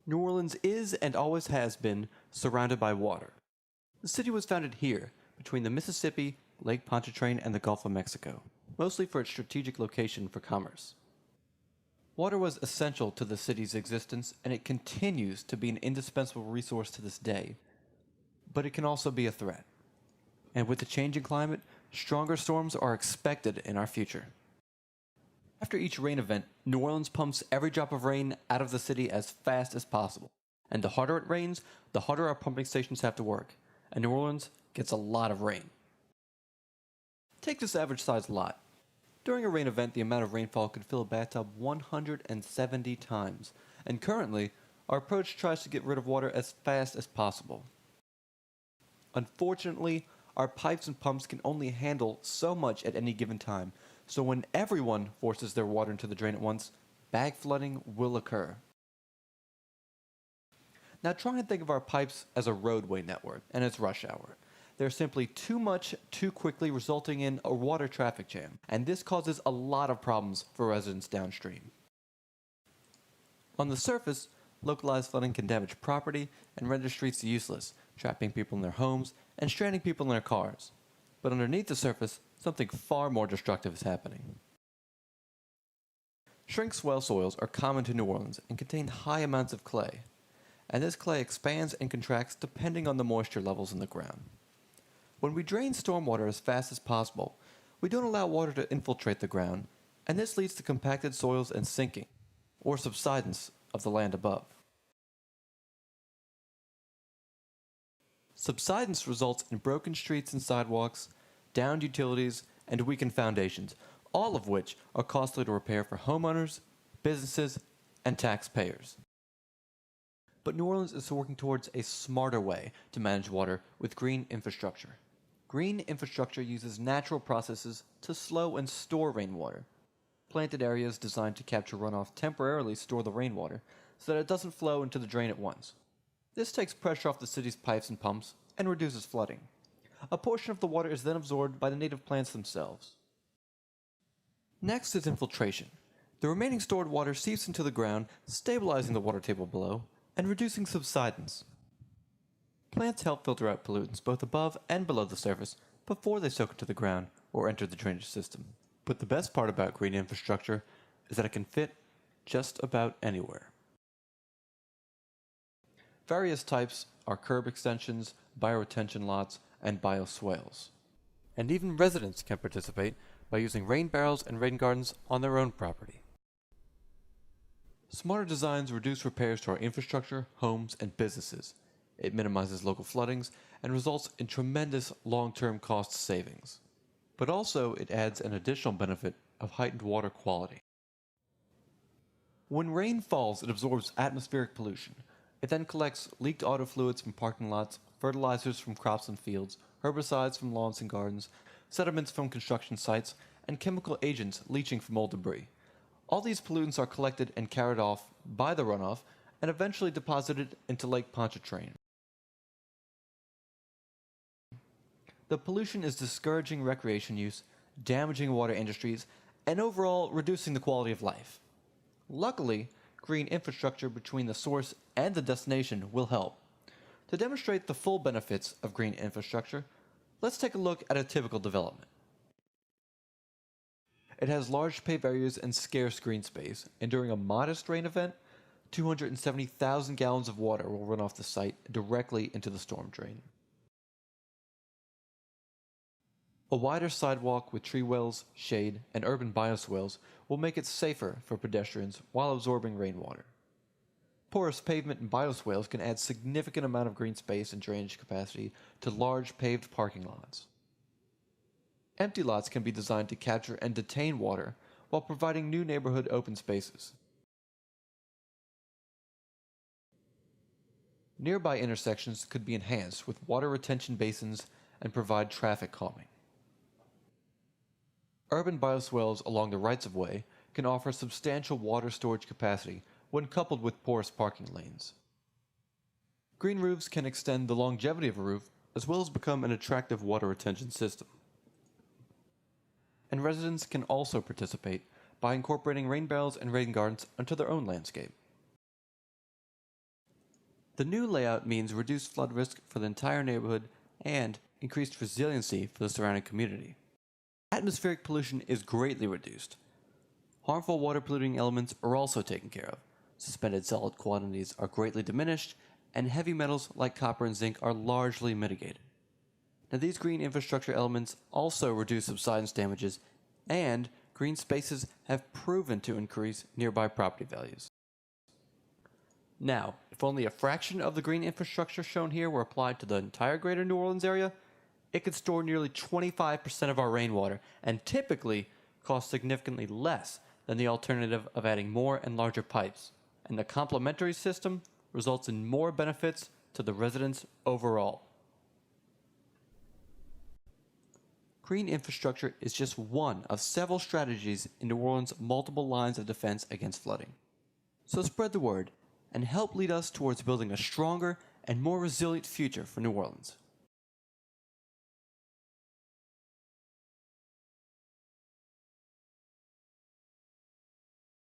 New Orleans is and always has been surrounded by water. The city was founded here, between the Mississippi, Lake Pontchartrain, and the Gulf of Mexico, mostly for its strategic location for commerce. Water was essential to the city's existence, and it continues to be an indispensable resource to this day, but it can also be a threat. And with the changing climate, stronger storms are expected in our future. After each rain event, New Orleans pumps every drop of rain out of the city as fast as possible. And the harder it rains, the harder our pumping stations have to work. And New Orleans gets a lot of rain. Take this average sized lot. During a rain event, the amount of rainfall could fill a bathtub 170 times. And currently, our approach tries to get rid of water as fast as possible. Unfortunately, our pipes and pumps can only handle so much at any given time, so when everyone forces their water into the drain at once, bag flooding will occur. Now try and think of our pipes as a roadway network, and it's rush hour. There's simply too much too quickly, resulting in a water traffic jam, and this causes a lot of problems for residents downstream. On the surface, localized flooding can damage property and render streets useless, trapping people in their homes and stranding people in their cars. But underneath the surface, something far more destructive is happening. Shrink swell soils are common to New Orleans and contain high amounts of clay, and this clay expands and contracts depending on the moisture levels in the ground. When we drain stormwater as fast as possible, we don't allow water to infiltrate the ground, and this leads to compacted soils and sinking, or subsidence of the land above. Subsidence results in broken streets and sidewalks, downed utilities, and weakened foundations, all of which are costly to repair for homeowners, businesses, and taxpayers. But New Orleans is working towards a smarter way to manage water with green infrastructure. Green infrastructure uses natural processes to slow and store rainwater. Planted areas designed to capture runoff temporarily store the rainwater so that it doesn't flow into the drain at once. This takes pressure off the city's pipes and pumps and reduces flooding. A portion of the water is then absorbed by the native plants themselves. Next is infiltration. The remaining stored water seeps into the ground, stabilizing the water table below and reducing subsidence. Plants help filter out pollutants both above and below the surface before they soak into the ground or enter the drainage system. But the best part about green infrastructure is that it can fit just about anywhere. Various types are curb extensions, bioretention lots, and bioswales. And even residents can participate by using rain barrels and rain gardens on their own property. Smarter designs reduce repairs to our infrastructure, homes, and businesses. It minimizes local floodings and results in tremendous long-term cost savings. But also it adds an additional benefit of heightened water quality. When rain falls, it absorbs atmospheric pollution. It then collects leaked auto fluids from parking lots, fertilizers from crops and fields, herbicides from lawns and gardens, sediments from construction sites, and chemical agents leaching from old debris. All these pollutants are collected and carried off by the runoff and eventually deposited into Lake Pontchartrain. The pollution is discouraging recreation use, damaging water industries, and overall reducing the quality of life. Luckily, green infrastructure between the source and the destination will help. To demonstrate the full benefits of green infrastructure, let's take a look at a typical development. It has large paved areas and scarce green space, and during a modest rain event, 270,000 gallons of water will run off the site directly into the storm drain. A wider sidewalk with tree wells, shade, and urban bioswales will make it safer for pedestrians while absorbing rainwater. Porous pavement and bioswales can add significant amount of green space and drainage capacity to large paved parking lots. Empty lots can be designed to capture and detain water while providing new neighborhood open spaces. Nearby intersections could be enhanced with water retention basins and provide traffic calming. Urban bioswales along the rights-of-way can offer substantial water storage capacity when coupled with porous parking lanes. Green roofs can extend the longevity of a roof as well as become an attractive water retention system. And residents can also participate by incorporating rain barrels and rain gardens onto their own landscape. The new layout means reduced flood risk for the entire neighborhood and increased resiliency for the surrounding community. Atmospheric pollution is greatly reduced. Harmful water polluting elements are also taken care of. Suspended solid quantities are greatly diminished, and heavy metals like copper and zinc are largely mitigated. Now, these green infrastructure elements also reduce subsidence damages, and green spaces have proven to increase nearby property values. Now, if only a fraction of the green infrastructure shown here were applied to the entire greater New Orleans area, it could store nearly 25% of our rainwater and typically cost significantly less than the alternative of adding more and larger pipes. And the complementary system results in more benefits to the residents overall. Green infrastructure is just one of several strategies in New Orleans' multiple lines of defense against flooding. So spread the word and help lead us towards building a stronger and more resilient future for New Orleans.